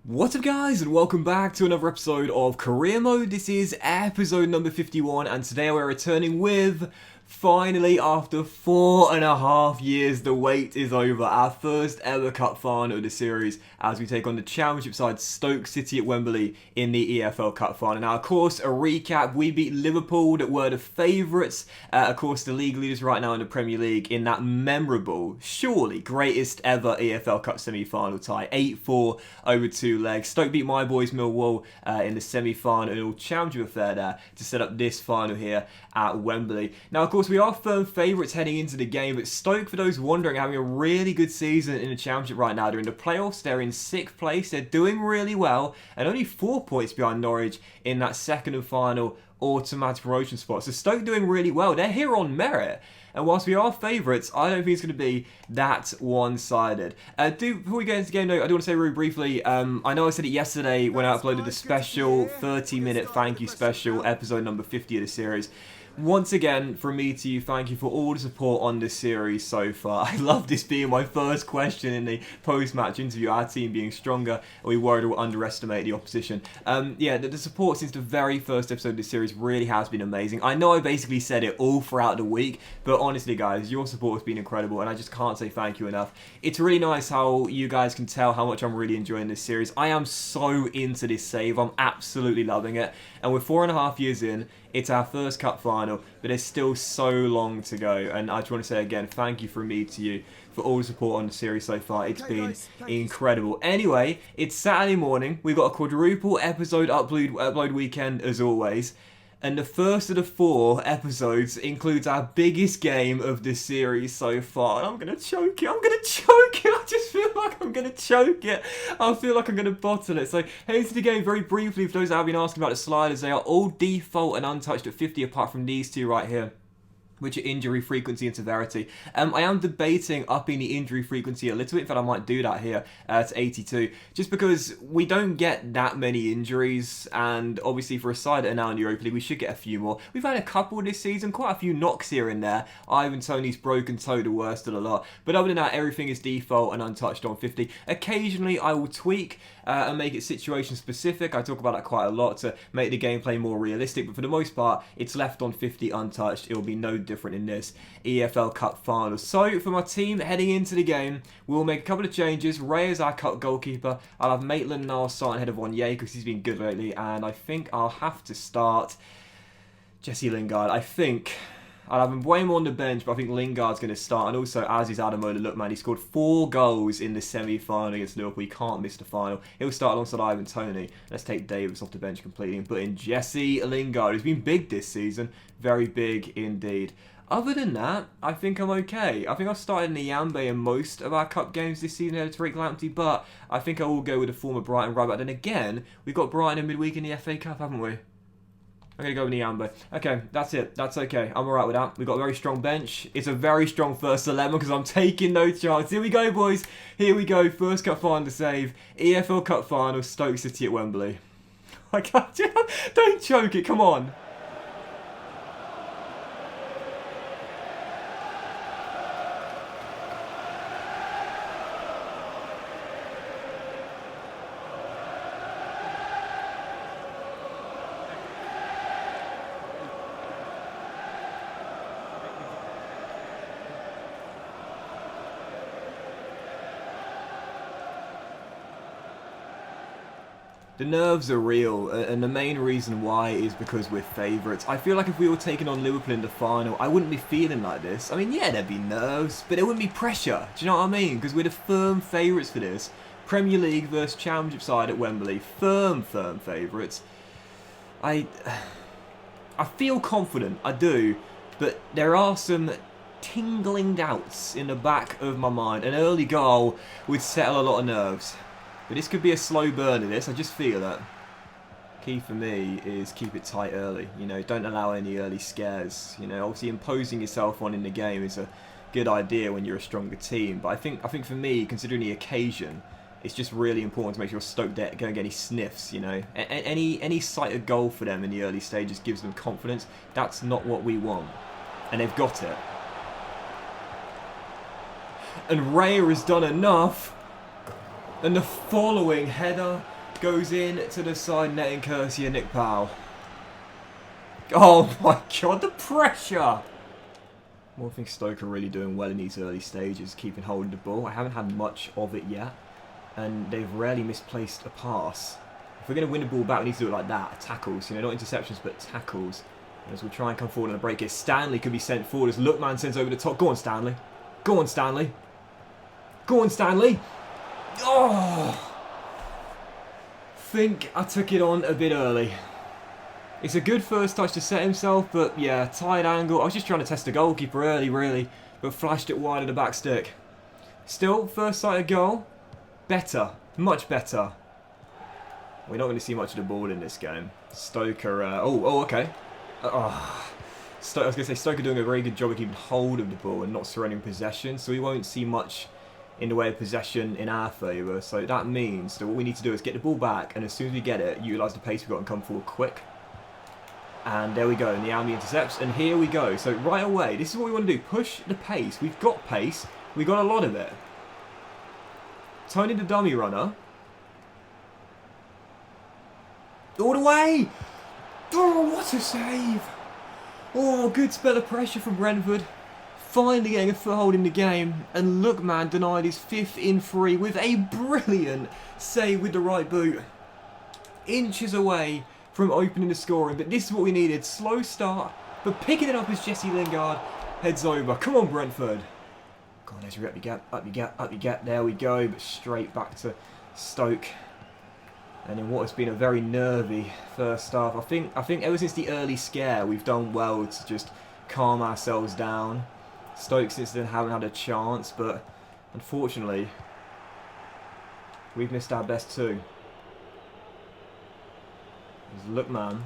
What's up guys, and welcome back to another episode of Career Mode. This is episode number 51, and today we're returning with, finally after 4.5 years, the wait is over. Our first ever cup final of the series as we take on the championship side Stoke City at Wembley in the EFL Cup Final. Now, of course, a recap, we beat Liverpool that were the favourites, of course the league leaders right now in the Premier League, in that memorable, surely greatest ever EFL Cup semi-final tie, 8-4 over two legs. Stoke beat my boys Millwall in the semi-final championship affair there to set up this final here at Wembley. Now, of course, we are firm favourites heading into the game, but Stoke, for those wondering, are having a really good season in the championship right now. They're in the playoffs, they're in 6th place, they're doing really well, and only 4 points behind Norwich in that second and final automatic promotion spot. So Stoke doing really well. They're here on merit. And whilst we are favourites, I don't think it's going to be that one-sided. Before we get into the game, though, I do want to say really briefly, I know I said it yesterday when I uploaded the special 30-minute thank you special, episode number 50 of the series. Once again, from me to you, thank you for all the support on this series so far. I love this being my first question in the post-match interview, our team being stronger, and we worried we'll underestimate the opposition. The support since the very first episode of this series really has been amazing. I know I basically said it all throughout the week, but honestly, guys, your support has been incredible, and I just can't say thank you enough. It's really nice how you guys can tell how much I'm really enjoying this series. I am so into this save. I'm absolutely loving it, and we're 4.5 years in. It's our first cup final, but there's still so long to go. And I just want to say again, thank you from me to you for all the support on the series so far. It's been incredible. Anyway, it's Saturday morning. We've got a quadruple episode upload weekend as always. And the first of the 4 episodes includes our biggest game of this series so far. And I'm going to choke it. I just feel like I'm going to choke it. I feel like I'm going to bottle it. So, heading to the game very briefly, for those that have been asking about the sliders, they are all default and untouched at 50 apart from these two right here, which are injury frequency and severity. I am debating upping the injury frequency a little bit, but I might do that here to 82, just because we don't get that many injuries, and obviously for a side that are now in the Europa League, we should get a few more. We've had a couple this season, quite a few knocks here and there. Ivan Toney's broken toe, the worst of the lot. But other than that, everything is default and untouched on 50. Occasionally, I will tweak and make it situation specific. I talk about that quite a lot to make the gameplay more realistic, but for the most part, it's left on 50 untouched. It will be no different in this EFL Cup Final. So for my team heading into the game, we'll make a couple of changes. Ray is our cup goalkeeper. I'll have Maitland-Niles starting ahead of Wanye because he's been good lately, and I think I'll have to start Jesse Lingard. I think I'll have him way more on the bench, but I think Lingard's going to start. And also, as is Adamola, look, man, he scored 4 goals in the semi-final against Liverpool. He can't miss the final. He'll start alongside Ivan Toney. Let's take Davis off the bench completely and put in Jesse Lingard, who's been big this season. Very big indeed. Other than that, I think I'm okay. I think I've started Nyambe in most of our cup games this season ahead of Tariq Lamptey, but I think I will go with the former Brighton right back. Then again, we've got Brighton in midweek in the FA Cup, haven't we? I'm going to go with Nyambe. Okay, that's it. That's okay. I'm alright with that. We've got a very strong bench. It's a very strong first 11 because I'm taking no chance. Here we go, boys. Here we go. First cup final to save. EFL Cup Final, Stoke City at Wembley. I can't. Don't choke it. Come on. The nerves are real, and the main reason why is because we're favourites. I feel like if we were taking on Liverpool in the final, I wouldn't be feeling like this. I mean, yeah, there'd be nerves, but there wouldn't be pressure. Do you know what I mean? Because we're the firm favourites for this. Premier League versus Championship side at Wembley. Firm favourites. I feel confident, I do, but there are some tingling doubts in the back of my mind. An early goal would settle a lot of nerves. But this could be a slow burn of this, I just feel that. Key for me is keep it tight early, you know, don't allow any early scares. You know, obviously imposing yourself on in the game is a good idea when you're a stronger team. But I think for me, considering the occasion, it's just really important to make sure Stoke don't get any sniffs, you know. Any sighted goal for them in the early stages gives them confidence. That's not what we want. And they've got it. And Raya has done enough. And the following header goes in to the side netting courtesy of Nick Powell. Oh my god, the pressure! Well, I think Stoke are really doing well in these early stages, keeping hold of the ball. I haven't had much of it yet, and they've rarely misplaced a pass. If we're going to win the ball back, we need to do it like that. Tackles, you know, not interceptions, but tackles. As we try and come forward on a break here, Stanley could be sent forward as Lookman sends over the top. Go on, Stanley. Go on, Stanley. Go on, Stanley. Oh! Think I took it on a bit early. It's a good first touch to set himself, but yeah, tight angle. I was just trying to test the goalkeeper early, really, but flashed it wide of the back stick. Still, first sighted goal. Better. Much better. We're not going to see much of the ball in this game. Stoke are... okay. I was going to say, Stoke are doing a very good job of keeping hold of the ball and not surrendering possession, so we won't see much in the way of possession in our favour. So that means that what we need to do is get the ball back, and as soon as we get it, utilise the pace we've got and come forward quick. And there we go, and the Almy intercepts, and here we go. So right away, this is what we want to do. Push the pace. We've got pace. We've got a lot of it. Tony the dummy runner. All the way! Oh, what a save! Oh, good spell of pressure from Brentford. Finally getting a foothold in the game. And Lookman denied his 5th in 3 with a brilliant save with the right boot. Inches away from opening the scoring. But this is what we needed. Slow start. But picking it up as Jesse Lingard heads over. Come on, Brentford. Go on, there's your up your gap, up your gap, up your gap. There we go. But straight back to Stoke. And in what has been a very nervy first half, I think ever since the early scare, we've done well to just calm ourselves down. Stoke since then haven't had a chance, but unfortunately, we've missed our best too. There's Lookman.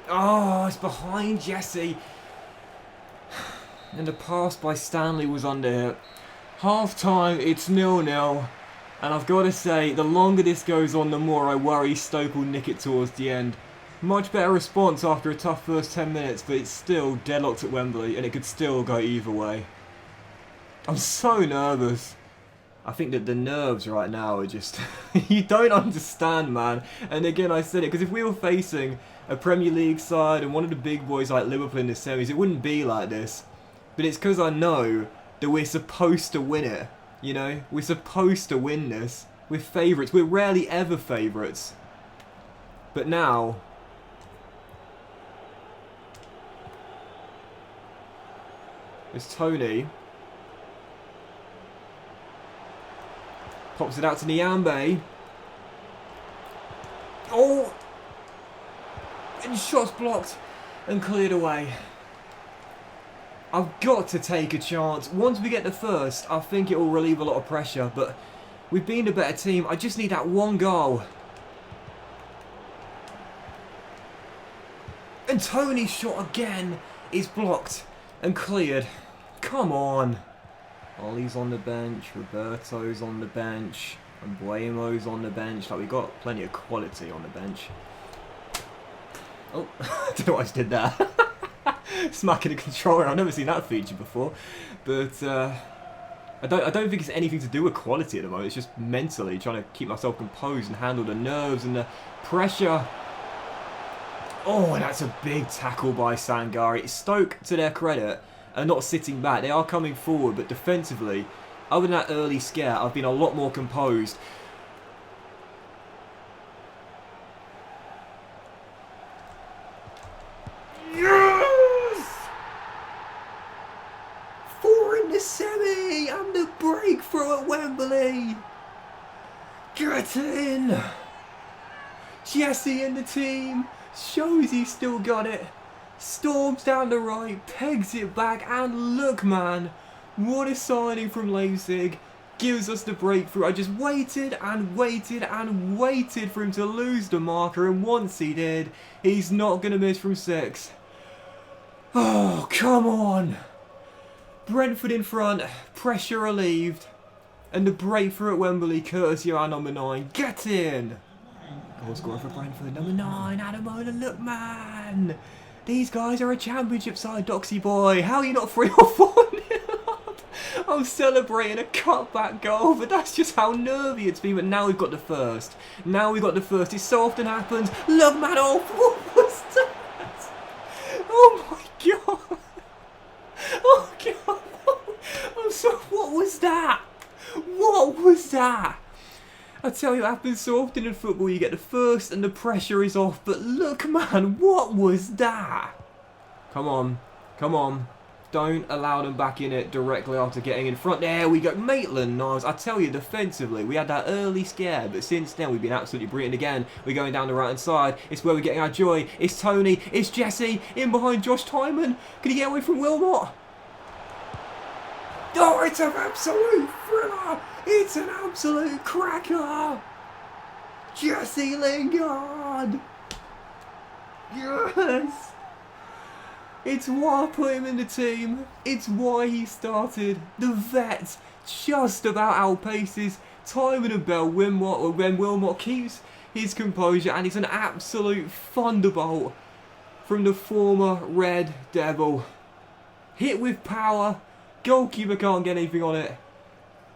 Oh, it's behind Jesse. And the pass by Stanley was under it. Half time, it's 0-0, and I've got to say, the longer this goes on, the more I worry Stoke will nick it towards the end. Much better response after a tough first 10 minutes, but it's still deadlocked at Wembley, and it could still go either way. I'm so nervous. I think that the nerves right now are just... you don't understand, man. And again, I said it, because if we were facing a Premier League side and one of the big boys like Liverpool in the semis, it wouldn't be like this. But it's because I know that we're supposed to win it, you know? We're supposed to win this. We're favourites. We're rarely ever favourites. But now... it's Tony. Pops it out to Nyambe. Oh! And shots blocked and cleared away. I've got to take a chance. Once we get the first, I think it will relieve a lot of pressure. But we've been a better team. I just need that one goal. And Tony's shot again is blocked and cleared. Come on. Ollie's on the bench. Roberto's on the bench. And Buemo's on the bench. Like, we've got plenty of quality on the bench. Oh, I don't know why I just did that. Smacking the controller. I've never seen that feature before, but I don't think it's anything to do with quality at the moment. It's just mentally trying to keep myself composed and handle the nerves and the pressure. Oh, and that's a big tackle by Sangari. Stoke, to their credit, are not sitting back. They are coming forward, but defensively, other than that early scare, I've been a lot more composed. Semi and the breakthrough at Wembley. Get in. Jesse and the team shows he's still got it. Storms down the right, pegs it back, and look, man, what a signing from Leipzig. Gives us the breakthrough. I just waited and waited and waited for him to lose the marker, and once he did, he's not going to miss from 6. Oh, come on. Brentford in front, pressure relieved, and the breakthrough at Wembley, courtesy of our number 9. Get in! Goal scorer for Brentford, number 9, Adamola Lookman! These guys are a championship side, Doxy boy. How are you not 3 or 4 nil up? I'm celebrating a cutback goal, but that's just how nervy it's been. But now we've got the first. Now we've got the first. It so often happens. Look, man, oh, what was that? Oh my god. Oh god. I'm sorry, what was that? What was that? I tell you, it happens so often in football. You get the first and the pressure is off. But look, man, what was that? Come on. Come on. Don't allow them back in it directly after getting in front. There we go. Maitland-Niles, I tell you, defensively, we had that early scare, but since then we've been absolutely brilliant again. We're going down the right-hand side. It's where we're getting our joy. It's Tony. It's Jesse. In behind Josh Tymon. Can he get away from Wilmot? Oh, it's an absolute thriller. It's an absolute cracker. Jesse Lingard. Yes. It's why I put him in the team. It's why he started. The vet just about outpaces Tymon and Bell Wilmot when Wilmot keeps his composure, and it's an absolute thunderbolt from the former Red Devil. Hit with power. Goalkeeper can't get anything on it.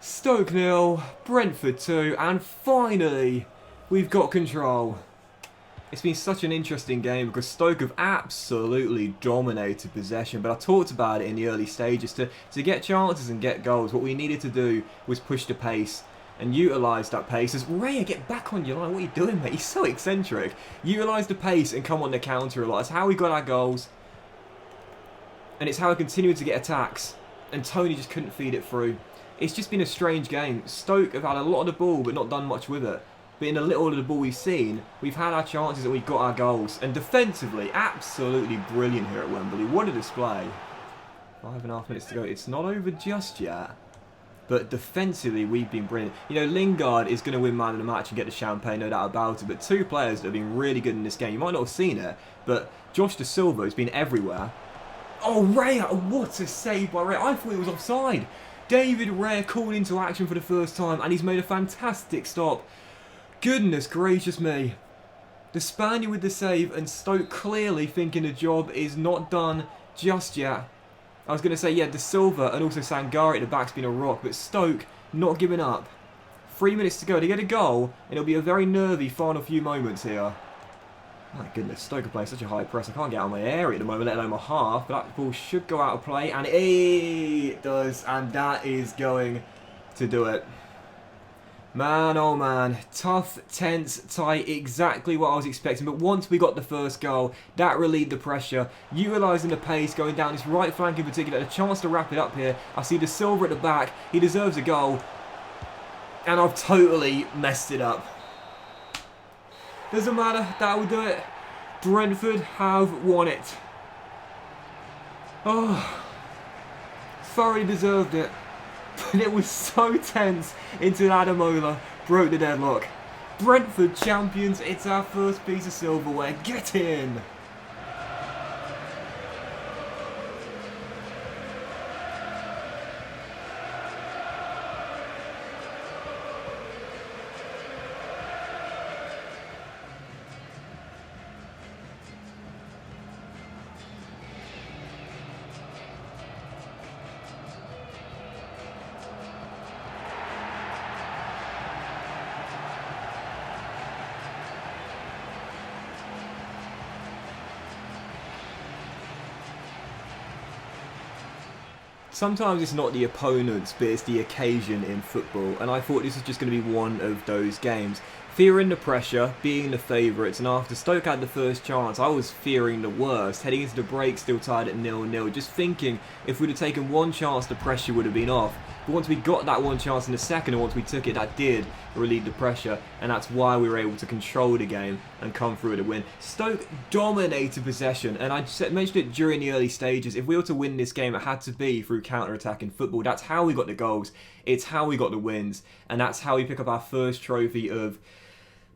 Stoke 0, Brentford 2, and finally we've got control. It's been such an interesting game because Stoke have absolutely dominated possession, but I talked about it in the early stages. To get chances and get goals, what we needed to do was push the pace and utilise that pace. As Raya, get back on your line. What are you doing, mate? He's so eccentric. Utilise the pace and come on the counter a lot. That's how we got our goals. And it's how we continued to get attacks. And Tony just couldn't feed it through. It's just been a strange game. Stoke have had a lot of the ball but not done much with it. But in a little of the ball we've seen, we've had our chances and we've got our goals. And defensively, absolutely brilliant here at Wembley. What a display. 5.5 minutes to go. It's not over just yet. But defensively, we've been brilliant. You know, Lingard is going to win man of the match and get the champagne, no doubt about it. But two players that have been really good in this game. You might not have seen it, but Josh Da Silva has been everywhere. Oh, Raya, what a save by Raya. I thought he was offside. David Raya called into action for the first time, and he's made a fantastic stop. Goodness gracious me. The Spaniard with the save, and Stoke clearly thinking the job is not done just yet. I was going to say, yeah, Da Silva and also Sangari at the back's been a rock, but Stoke not giving up. 3 minutes to go. They get a goal, and it'll be a very nervy final few moments here. My goodness, Stoke are playing such a high press. I can't get out of my area at the moment, let alone my half. But that ball should go out of play, and it does, and that is going to do it. Man, oh man, tough, tense, tight, exactly what I was expecting. But once we got the first goal, that relieved the pressure, utilising the pace, going down this right flank in particular, a chance to wrap it up here. I see Da Silva at the back, he deserves a goal, and I've totally messed it up. Doesn't matter, that will do it. Brentford have won it. Oh, thoroughly deserved it. But it was so tense until Adamola broke the deadlock. Brentford champions, it's our first piece of silverware. Get in! Sometimes it's not the opponents, but it's the occasion in football, and I thought this was just going to be one of those games. Fearing the pressure, being the favourites, and after Stoke had the first chance, I was fearing the worst. Heading into the break, still tied at 0-0, just thinking if we'd have taken one chance, the pressure would have been off. But once we got that one chance in the second, and once we took it, that did relieve the pressure, and that's why we were able to control the game and come through with a win. Stoke dominated possession, and I mentioned it during the early stages. If we were to win this game, it had to be through counter-attacking football. That's how we got the goals, it's how we got the wins, and that's how we pick up our first trophy of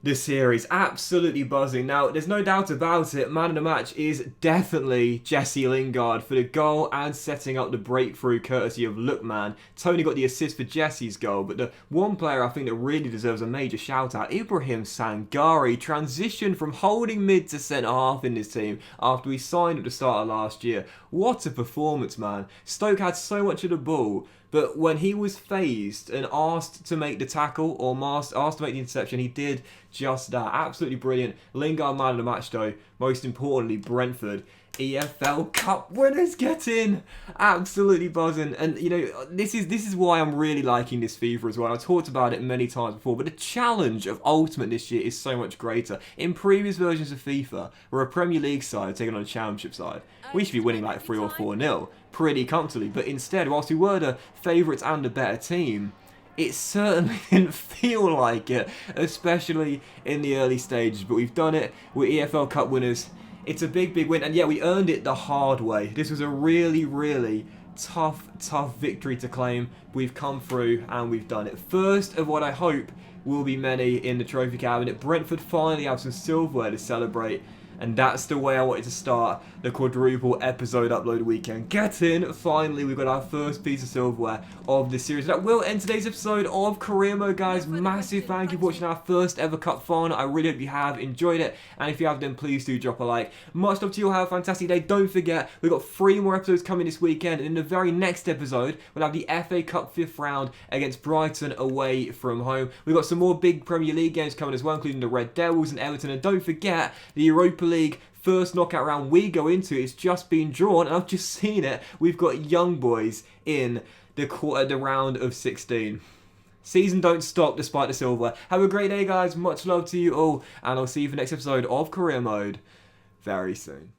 this series. Absolutely buzzing. Now, there's no doubt about it, man of the match is definitely Jesse Lingard for the goal and setting up the breakthrough courtesy of Lookman. Tony got the assist for Jesse's goal, but the one player I think that really deserves a major shout out, Ibrahim Sangari, transitioned from holding mid to centre half in this team after we signed at the start of last year. What a performance, man. Stoke had so much of the ball, But when he was phased and asked to make the tackle or asked to make the interception, he did just that. Absolutely brilliant. Lingard man of the match though. Most importantly, Brentford EFL Cup winners get in. Absolutely buzzing. And you know, this is why I'm really liking this FIFA as well. I talked about it many times before, but the challenge of Ultimate this year is so much greater. In previous versions of FIFA, we're a Premier League side taking on a Championship side. We should be winning like 3 or 4-0 pretty comfortably, but instead, whilst we were the favourites and the better team, it certainly didn't feel like it, especially in the early stages. But we've done it. We're EFL Cup winners. It's a big, big win, and yeah, we earned it the hard way. This was a really, really tough victory to claim. We've come through and we've done it. First of what I hope will be many in the trophy cabinet. Brentford finally have some silverware to celebrate. And that's the way I wanted to start the quadruple episode upload weekend. Get in, finally, we've got our first piece of silverware of this series. That will end today's episode of Career Mode, guys. Massive thank you for watching our first ever cup final. I really hope you have enjoyed it. And if you have, then please do drop a like. Much love to you all. Have a fantastic day. Don't forget, we've got 3 more episodes coming this weekend. And in the very next episode, we'll have the FA Cup 5th round against Brighton away from home. We've got some more big Premier League games coming as well, including the Red Devils and Everton. And don't forget, the Europa League first knockout round we go into, it's just been drawn, and I've just seen it. We've got young boys in the round of 16. Season don't stop despite the silver. Have a great day, guys. Much love to you all, and I'll see you for the next episode of Career Mode very soon.